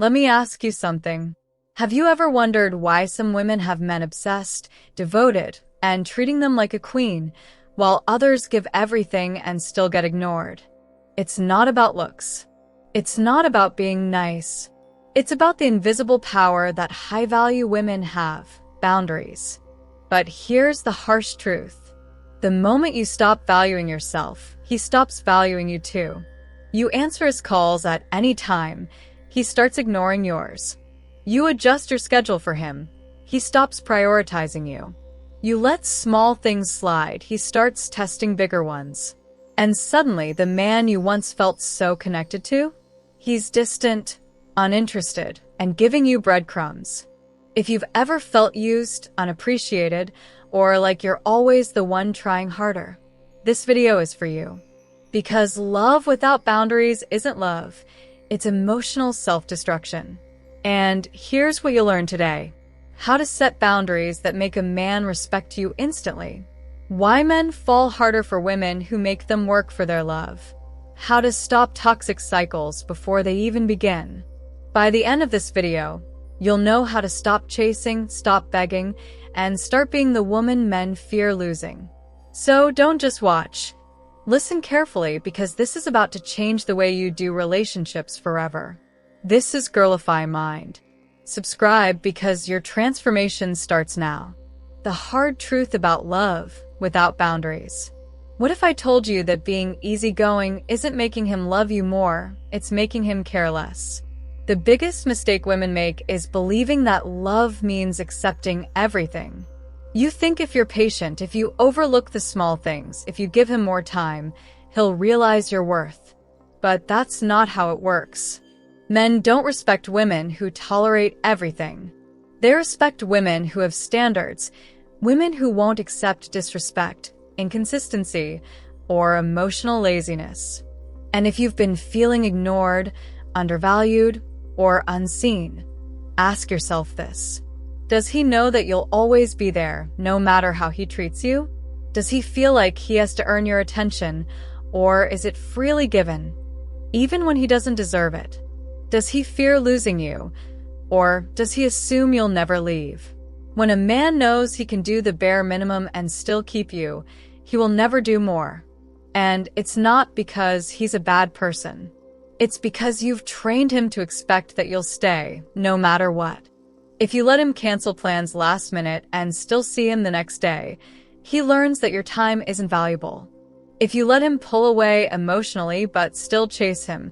Let me ask you something. Have you ever wondered why some women have men obsessed, devoted, and treating them like a queen, while others give everything and still get ignored? It's not about looks. It's not about being nice. It's about the invisible power that high-value women have, boundaries. But here's the harsh truth. The moment you stop valuing yourself, he stops valuing you too. You answer his calls at any time, he starts ignoring yours. You adjust your schedule for him, he stops prioritizing you. You let small things slide, he starts testing bigger ones. And suddenly, the man you once felt so connected to, he's distant, uninterested, and giving you breadcrumbs. If you've ever felt used, unappreciated, or like you're always the one trying harder, this video is for you. Because love without boundaries isn't love, it's emotional self-destruction. And here's what you'll learn today. How to set boundaries that make a man respect you instantly. Why men fall harder for women who make them work for their love. How to stop toxic cycles before they even begin. By the end of this video, you'll know how to stop chasing, stop begging, and start being the woman men fear losing. So don't just watch. Listen carefully because this is about to change the way you do relationships forever. This is Girlify Mind. Subscribe because your transformation starts now. The hard truth about love without boundaries. What if I told you that being easygoing isn't making him love you more, it's making him care less? The biggest mistake women make is believing that love means accepting everything. You think if you're patient, if you overlook the small things, if you give him more time, he'll realize your worth. But that's not how it works. Men don't respect women who tolerate everything. They respect women who have standards, women who won't accept disrespect, inconsistency, or emotional laziness. And if you've been feeling ignored, undervalued, or unseen, ask yourself this. Does he know that you'll always be there, no matter how he treats you? Does he feel like he has to earn your attention, or is it freely given, even when he doesn't deserve it? Does he fear losing you, or does he assume you'll never leave? When a man knows he can do the bare minimum and still keep you, he will never do more. And it's not because he's a bad person. It's because you've trained him to expect that you'll stay, no matter what. If you let him cancel plans last minute and still see him the next day, he learns that your time isn't valuable. If you let him pull away emotionally but still chase him,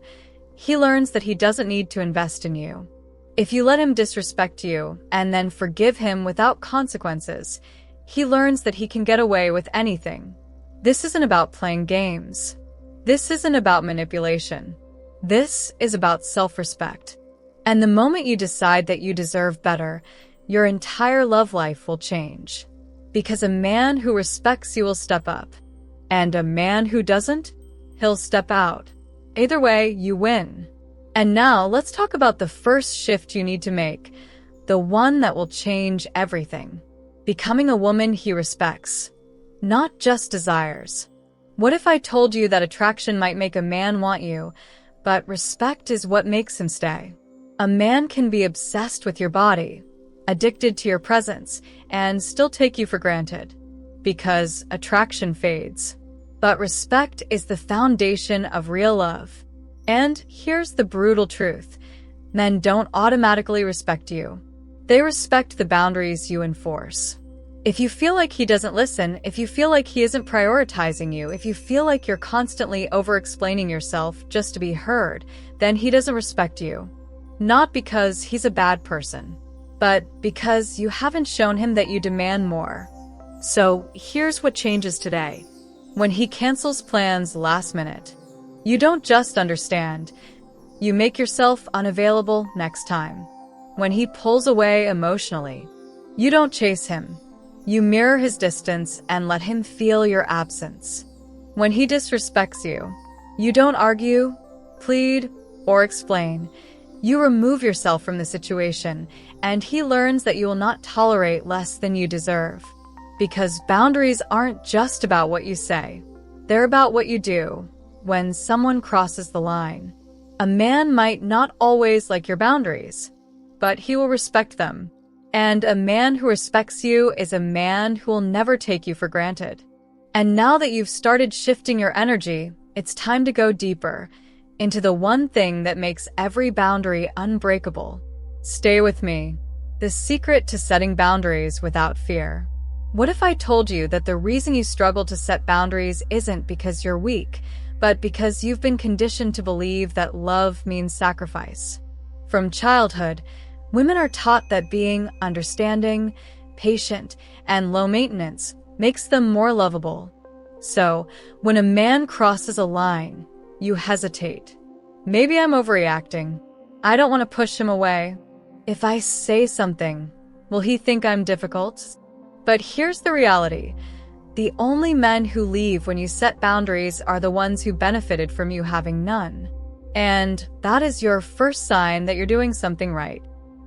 he learns that he doesn't need to invest in you. If you let him disrespect you and then forgive him without consequences, he learns that he can get away with anything. This isn't about playing games. This isn't about manipulation. This is about self-respect. And the moment you decide that you deserve better, your entire love life will change. Because a man who respects you will step up. And a man who doesn't, he'll step out. Either way, you win. And now, let's talk about the first shift you need to make. The one that will change everything. Becoming a woman he respects. Not just desires. What if I told you that attraction might make a man want you, but respect is what makes him stay? A man can be obsessed with your body, addicted to your presence, and still take you for granted. Because attraction fades. But respect is the foundation of real love. And here's the brutal truth. Men don't automatically respect you. They respect the boundaries you enforce. If you feel like he doesn't listen, if you feel like he isn't prioritizing you, if you feel like you're constantly over-explaining yourself just to be heard, then he doesn't respect you. Not because he's a bad person, but because you haven't shown him that you demand more. So here's what changes today. When he cancels plans last minute, you don't just understand, you make yourself unavailable next time. When he pulls away emotionally, you don't chase him. You mirror his distance and let him feel your absence. When he disrespects you, you don't argue, plead, or explain. You remove yourself from the situation, and he learns that you will not tolerate less than you deserve. Because boundaries aren't just about what you say. They're about what you do when someone crosses the line. A man might not always like your boundaries, but he will respect them. And a man who respects you is a man who will never take you for granted. And now that you've started shifting your energy, it's time to go deeper into the one thing that makes every boundary unbreakable. Stay with me. The secret to setting boundaries without fear. What if I told you that the reason you struggle to set boundaries isn't because you're weak, but because you've been conditioned to believe that love means sacrifice? From childhood, women are taught that being understanding, patient, and low maintenance makes them more lovable. So, when a man crosses a line, you hesitate. Maybe I'm overreacting. I don't want to push him away. If I say something, will he think I'm difficult? But here's the reality. The only men who leave when you set boundaries are the ones who benefited from you having none. And that is your first sign that you're doing something right.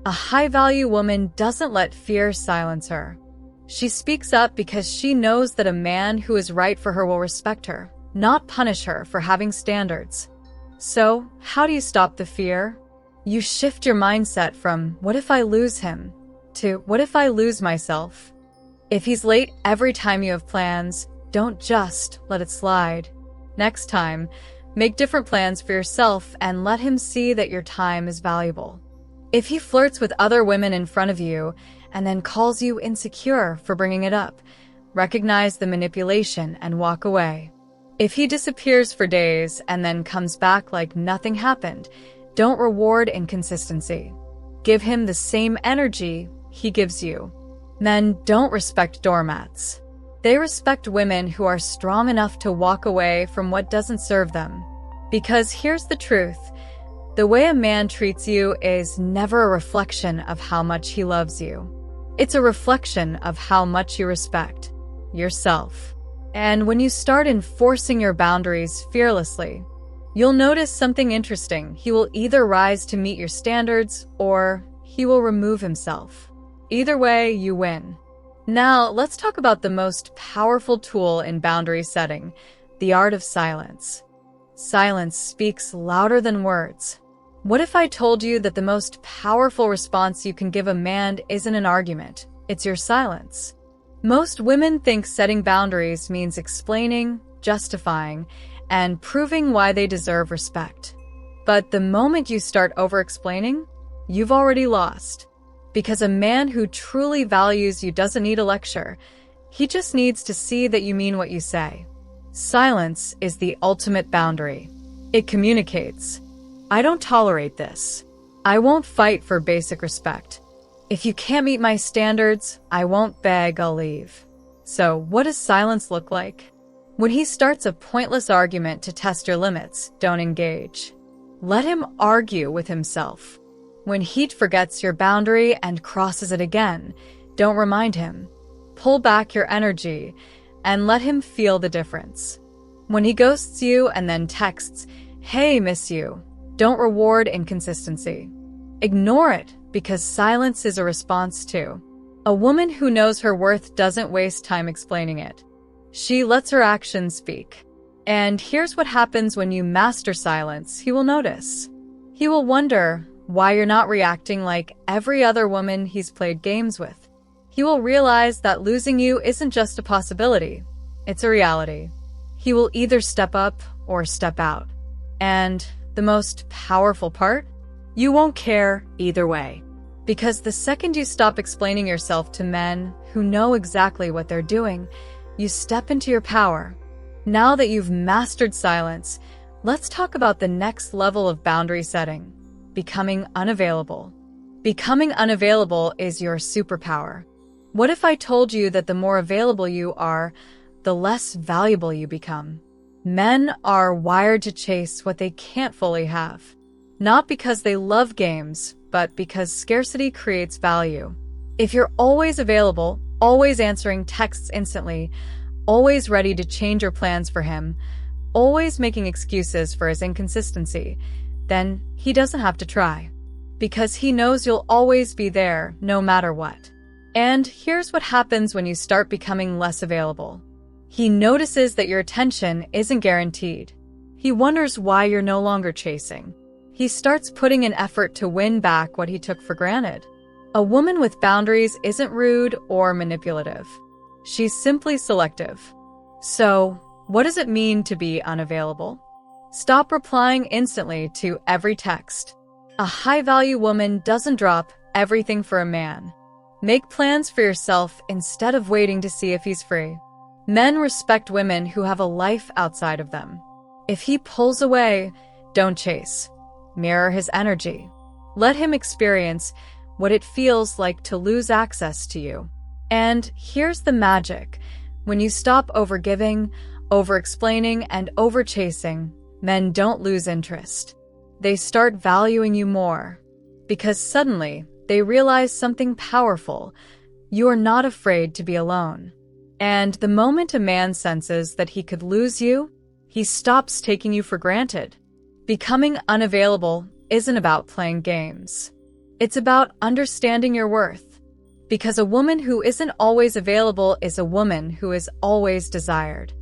A high-value woman doesn't let fear silence her. She speaks up because she knows that a man who is right for her will respect her, not punish her for having standards. So, how do you stop the fear? You shift your mindset from, what if I lose him, to, what if I lose myself? If he's late every time you have plans, don't just let it slide. Next time, make different plans for yourself and let him see that your time is valuable. If he flirts with other women in front of you and then calls you insecure for bringing it up, recognize the manipulation and walk away. If he disappears for days and then comes back like nothing happened, don't reward inconsistency. Give him the same energy he gives you. Men don't respect doormats. They respect women who are strong enough to walk away from what doesn't serve them. Because here's the truth. The way a man treats you is never a reflection of how much he loves you. It's a reflection of how much you respect yourself. And when you start enforcing your boundaries fearlessly, you'll notice something interesting. He will either rise to meet your standards or he will remove himself. Either way, you win. Now, let's talk about the most powerful tool in boundary setting, the art of silence. Silence speaks louder than words. What if I told you that the most powerful response you can give a man isn't an argument, it's your silence? Most women think setting boundaries means explaining, justifying, and proving why they deserve respect. But the moment you start over-explaining, you've already lost. Because a man who truly values you doesn't need a lecture. He just needs to see that you mean what you say. Silence is the ultimate boundary. It communicates. I don't tolerate this. I won't fight for basic respect. If you can't meet my standards, I won't beg, I'll leave. So, what does silence look like? When he starts a pointless argument to test your limits, don't engage. Let him argue with himself. When he forgets your boundary and crosses it again, don't remind him. Pull back your energy and let him feel the difference. When he ghosts you and then texts, "Hey, miss you," don't reward inconsistency. Ignore it because silence is a response too. A woman who knows her worth doesn't waste time explaining it. She lets her actions speak. And here's what happens when you master silence. He will notice. He will wonder why you're not reacting like every other woman he's played games with. He will realize that losing you isn't just a possibility, it's a reality. He will either step up or step out. And the most powerful part? You won't care either way. Because the second you stop explaining yourself to men who know exactly what they're doing, you step into your power. Now that you've mastered silence, let's talk about the next level of boundary setting. Becoming unavailable. Becoming unavailable is your superpower. What if I told you that the more available you are, the less valuable you become? Men are wired to chase what they can't fully have. Not because they love games, but because scarcity creates value. If you're always available, always answering texts instantly, always ready to change your plans for him, always making excuses for his inconsistency, then he doesn't have to try. Because he knows you'll always be there, no matter what. And here's what happens when you start becoming less available. He notices that your attention isn't guaranteed. He wonders why you're no longer chasing. He starts putting in effort to win back what he took for granted. A woman with boundaries isn't rude or manipulative. She's simply selective. So, what does it mean to be unavailable? Stop replying instantly to every text. A high-value woman doesn't drop everything for a man. Make plans for yourself instead of waiting to see if he's free. Men respect women who have a life outside of them. If he pulls away, don't chase. Mirror his energy. Let him experience what it feels like to lose access to you. And here's the magic. When you stop overgiving, over-explaining, and over-chasing, men don't lose interest. They start valuing you more. Because suddenly, they realize something powerful. You are not afraid to be alone. And the moment a man senses that he could lose you, he stops taking you for granted. Becoming unavailable isn't about playing games. It's about understanding your worth. Because a woman who isn't always available is a woman who is always desired.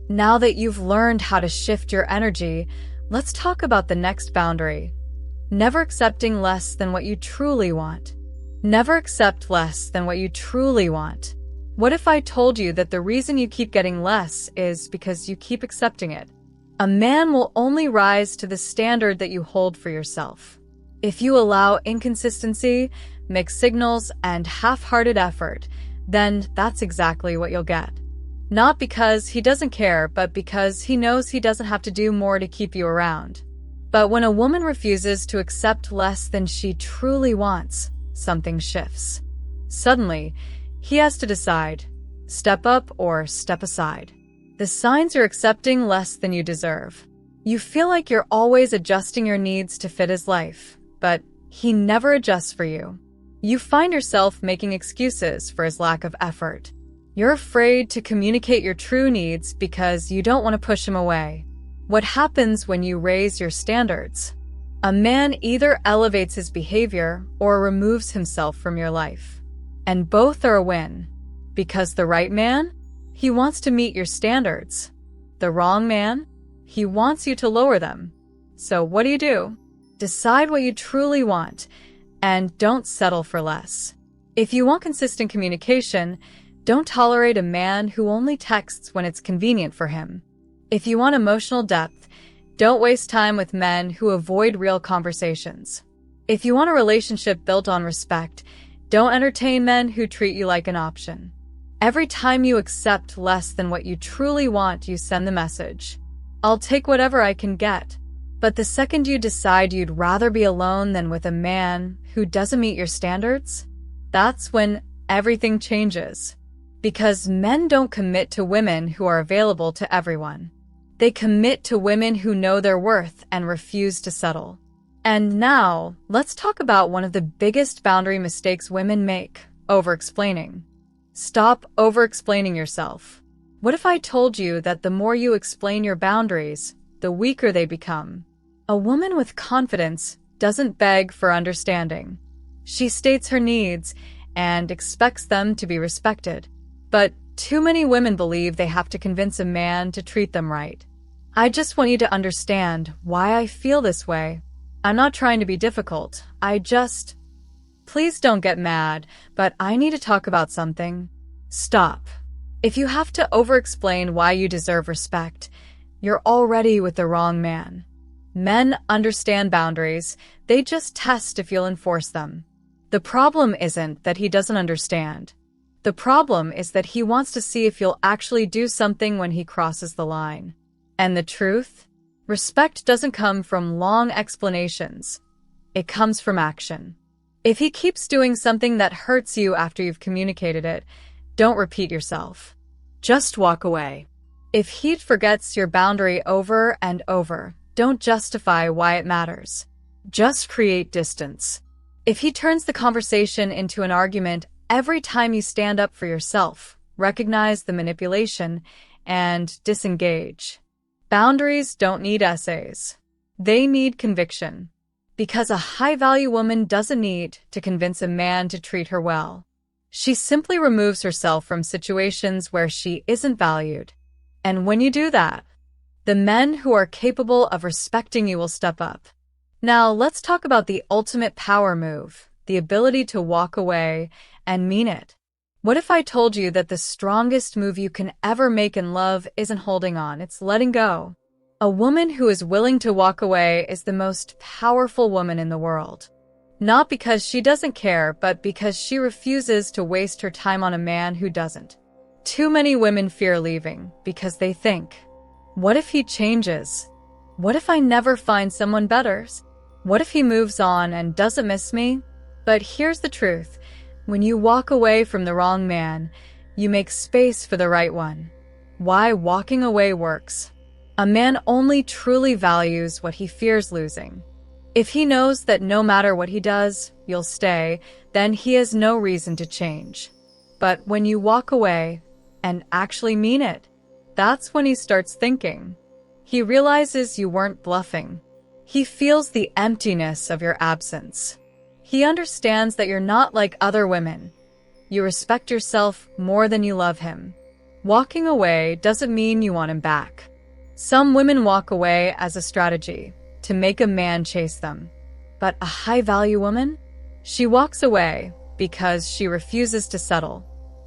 Now that you've learned how to shift your energy, let's talk about the next boundary. Never accepting less than what you truly want. Never accept less than what you truly want. What if I told you that the reason you keep getting less is because you keep accepting it? A man will only rise to the standard that you hold for yourself. If you allow inconsistency, mixed signals, and half-hearted effort, then that's exactly what you'll get. Not because he doesn't care, but because he knows he doesn't have to do more to keep you around. But when a woman refuses to accept less than she truly wants, something shifts. Suddenly, he has to decide, step up or step aside. The signs you're accepting less than you deserve. You feel like you're always adjusting your needs to fit his life, but he never adjusts for you. You find yourself making excuses for his lack of effort. You're afraid to communicate your true needs because you don't want to push him away. What happens when you raise your standards? A man either elevates his behavior or removes himself from your life. And both are a win. Because the right man? He wants to meet your standards. The wrong man? He wants you to lower them. So what do? Decide what you truly want, and don't settle for less. If you want consistent communication, don't tolerate a man who only texts when it's convenient for him. If you want emotional depth, don't waste time with men who avoid real conversations. If you want a relationship built on respect, don't entertain men who treat you like an option. Every time you accept less than what you truly want, you send the message, I'll take whatever I can get. But the second you decide you'd rather be alone than with a man who doesn't meet your standards, that's when everything changes. Because men don't commit to women who are available to everyone. They commit to women who know their worth and refuse to settle. And now, let's talk about one of the biggest boundary mistakes women make, over-explaining. Stop over-explaining yourself. What if I told you that the more you explain your boundaries, the weaker they become? A woman with confidence doesn't beg for understanding. She states her needs and expects them to be respected. But too many women believe they have to convince a man to treat them right. I just want you to understand why I feel this way. I'm not trying to be difficult. Please don't get mad, but I need to talk about something. Stop. If you have to over-explain why you deserve respect, you're already with the wrong man. Men understand boundaries. They just test if you'll enforce them. The problem isn't that he doesn't understand. The problem is that he wants to see if you'll actually do something when he crosses the line. And the truth? Respect doesn't come from long explanations. It comes from action. If he keeps doing something that hurts you after you've communicated it, don't repeat yourself. Just walk away. If he forgets your boundary over and over, don't justify why it matters. Just create distance. If he turns the conversation into an argument every time you stand up for yourself, recognize the manipulation and disengage. Boundaries don't need essays. They need conviction. Because a high-value woman doesn't need to convince a man to treat her well. She simply removes herself from situations where she isn't valued. And when you do that, the men who are capable of respecting you will step up. Now, let's talk about the ultimate power move, the ability to walk away and mean it. What if I told you that the strongest move you can ever make in love isn't holding on, it's letting go? A woman who is willing to walk away is the most powerful woman in the world. Not because she doesn't care, but because she refuses to waste her time on a man who doesn't. Too many women fear leaving because they think, what if he changes? What if I never find someone better? What if he moves on and doesn't miss me? But here's the truth. When you walk away from the wrong man, you make space for the right one. Why walking away works. A man only truly values what he fears losing. If he knows that no matter what he does, you'll stay, then he has no reason to change. But when you walk away, and actually mean it, that's when he starts thinking. He realizes you weren't bluffing. He feels the emptiness of your absence. He understands that you're not like other women. You respect yourself more than you love him. Walking away doesn't mean you want him back. Some women walk away as a strategy, to make a man chase them. But a high-value woman? She walks away because she refuses to settle.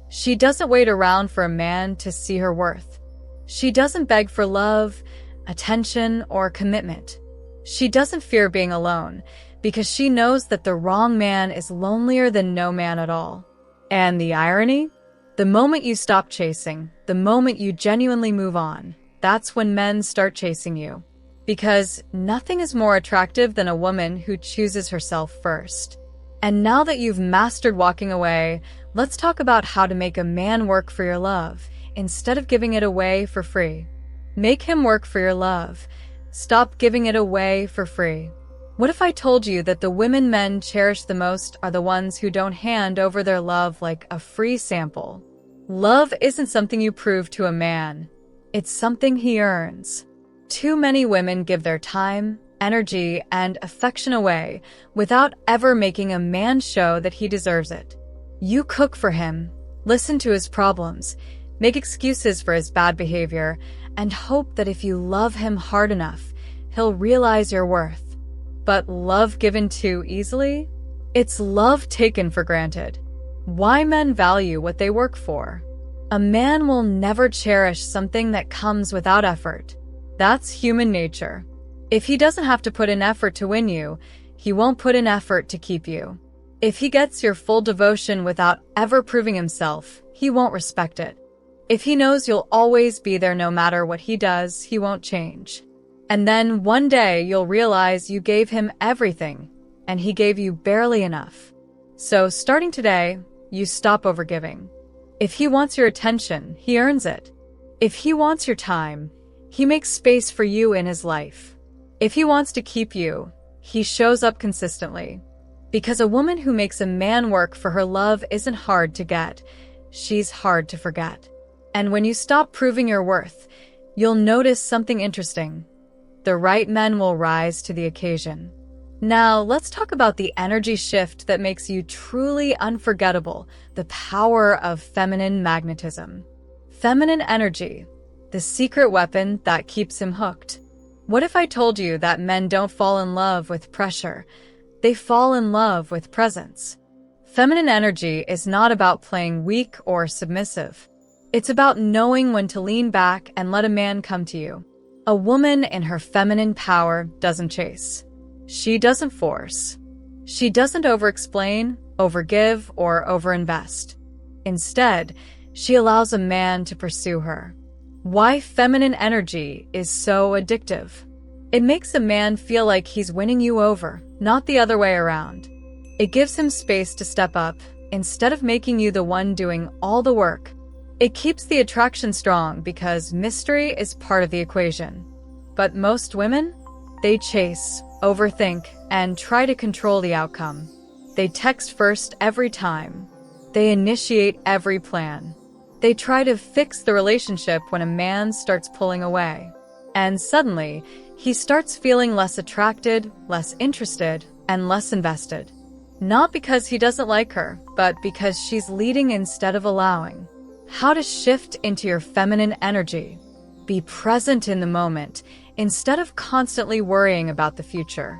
She doesn't wait around for a man to see her worth. She doesn't beg for love, attention, or commitment. She doesn't fear being alone because she knows that the wrong man is lonelier than no man at all. And the irony? The moment you stop chasing, the moment you genuinely move on, that's when men start chasing you. Because nothing is more attractive than a woman who chooses herself first. And now that you've mastered walking away, let's talk about how to make a man work for your love instead of giving it away for free. Make him work for your love. Stop giving it away for free. What if I told you that the women men cherish the most are the ones who don't hand over their love like a free sample? Love isn't something you prove to a man. It's something he earns. Too many women give their time, energy, and affection away without ever making a man show that he deserves it. You cook for him, listen to his problems, make excuses for his bad behavior, and hope that if you love him hard enough, he'll realize your worth. But love given too easily? It's love taken for granted. Why men value what they work for? A man will never cherish something that comes without effort. That's human nature. If he doesn't have to put in effort to win you, he won't put in effort to keep you. If he gets your full devotion without ever proving himself, he won't respect it. If he knows you'll always be there no matter what he does, he won't change. And then one day you'll realize you gave him everything, and he gave you barely enough. So starting today, you stop overgiving. If he wants your attention, he earns it. If he wants your time, he makes space for you in his life. If he wants to keep you, he shows up consistently. Because a woman who makes a man work for her love isn't hard to get. She's hard to forget. And when you stop proving your worth, you'll notice something interesting. The right men will rise to the occasion. Now, let's talk about the energy shift that makes you truly unforgettable, the power of feminine magnetism. Feminine energy, the secret weapon that keeps him hooked. What if I told you that men don't fall in love with pressure? They fall in love with presence. Feminine energy is not about playing weak or submissive. It's about knowing when to lean back and let a man come to you. A woman in her feminine power doesn't chase. She doesn't force. She doesn't over-explain, overgive, or overinvest. Instead, she allows a man to pursue her. Why feminine energy is so addictive. It makes a man feel like he's winning you over, not the other way around. It gives him space to step up, instead of making you the one doing all the work. It keeps the attraction strong because mystery is part of the equation. But most women? They chase, overthink, and try to control the outcome. They text first every time. They initiate every plan. They try to fix the relationship when a man starts pulling away. And suddenly, he starts feeling less attracted, less interested, and less invested. Not because he doesn't like her, but because she's leading instead of allowing. How to shift into your feminine energy. Be present in the moment, instead of constantly worrying about the future.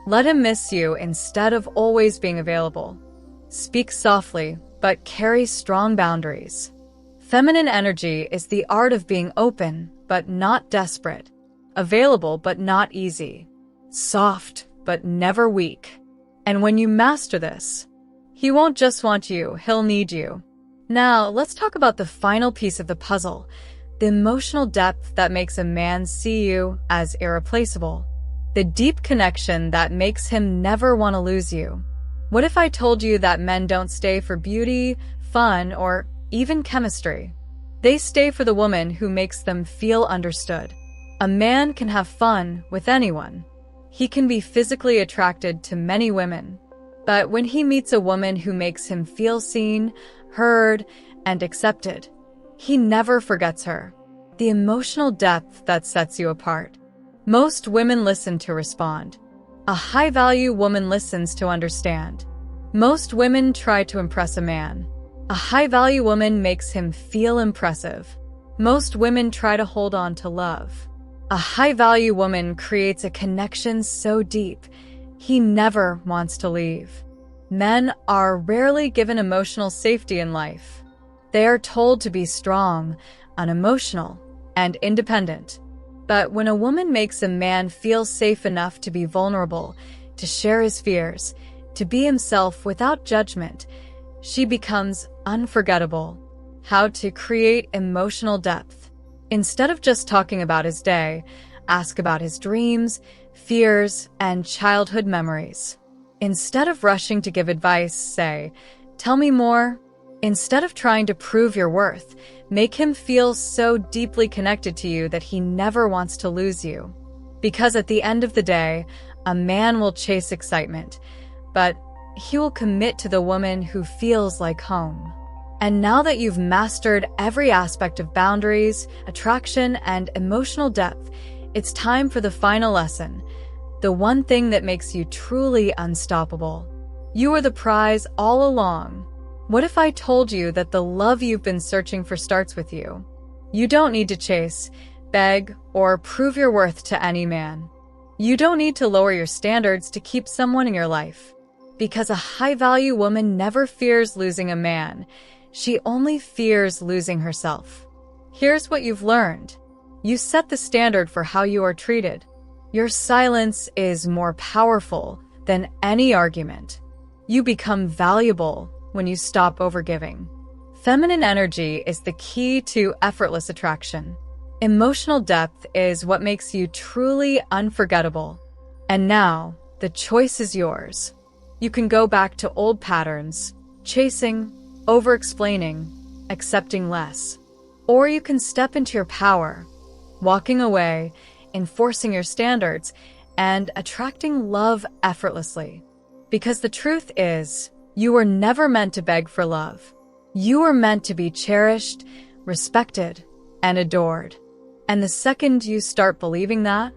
Let him miss you instead of always being available. Speak softly, but carry strong boundaries. Feminine energy is the art of being open, but not desperate. Available, but not easy. Soft, but never weak. And when you master this, he won't just want you, he'll need you. Now, let's talk about the final piece of the puzzle, the emotional depth that makes a man see you as irreplaceable. The deep connection that makes him never want to lose you. What if I told you that men don't stay for beauty, fun, or even chemistry? They stay for the woman who makes them feel understood. A man can have fun with anyone. He can be physically attracted to many women. But when he meets a woman who makes him feel seen, heard, and accepted, he never forgets her. The emotional depth that sets you apart. Most women listen to respond. A high-value woman listens to understand. Most women try to impress a man. A high-value woman makes him feel impressive. Most women try to hold on to love. A high-value woman creates a connection so deep, he never wants to leave. Men are rarely given emotional safety in life. They are told to be strong, unemotional, and independent. But when a woman makes a man feel safe enough to be vulnerable, to share his fears, to be himself without judgment, she becomes unforgettable. How to create emotional depth. Instead of just talking about his day, ask about his dreams, fears, and childhood memories. Instead of rushing to give advice, say, "Tell me more." Instead of trying to prove your worth, make him feel so deeply connected to you that he never wants to lose you. Because at the end of the day, a man will chase excitement, but he will commit to the woman who feels like home. And now that you've mastered every aspect of boundaries, attraction, and emotional depth, it's time for the final lesson, the one thing that makes you truly unstoppable. You are the prize all along. What if I told you that the love you've been searching for starts with you? You don't need to chase, beg, or prove your worth to any man. You don't need to lower your standards to keep someone in your life. Because a high-value woman never fears losing a man. She only fears losing herself. Here's what you've learned. You set the standard for how you are treated. Your silence is more powerful than any argument. You become valuable when you stop overgiving. Feminine energy is the key to effortless attraction. Emotional depth is what makes you truly unforgettable. And now, the choice is yours. You can go back to old patterns, chasing, over-explaining, accepting less. Or you can step into your power, walking away, enforcing your standards, and attracting love effortlessly. Because the truth is, you were never meant to beg for love. You were meant to be cherished, respected, and adored. And the second you start believing that,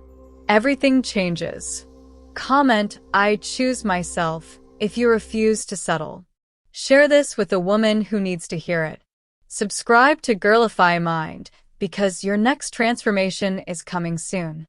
everything changes. Comment, "I choose myself," if you refuse to settle. Share this with a woman who needs to hear it. Subscribe to Girlify Mind, because your next transformation is coming soon.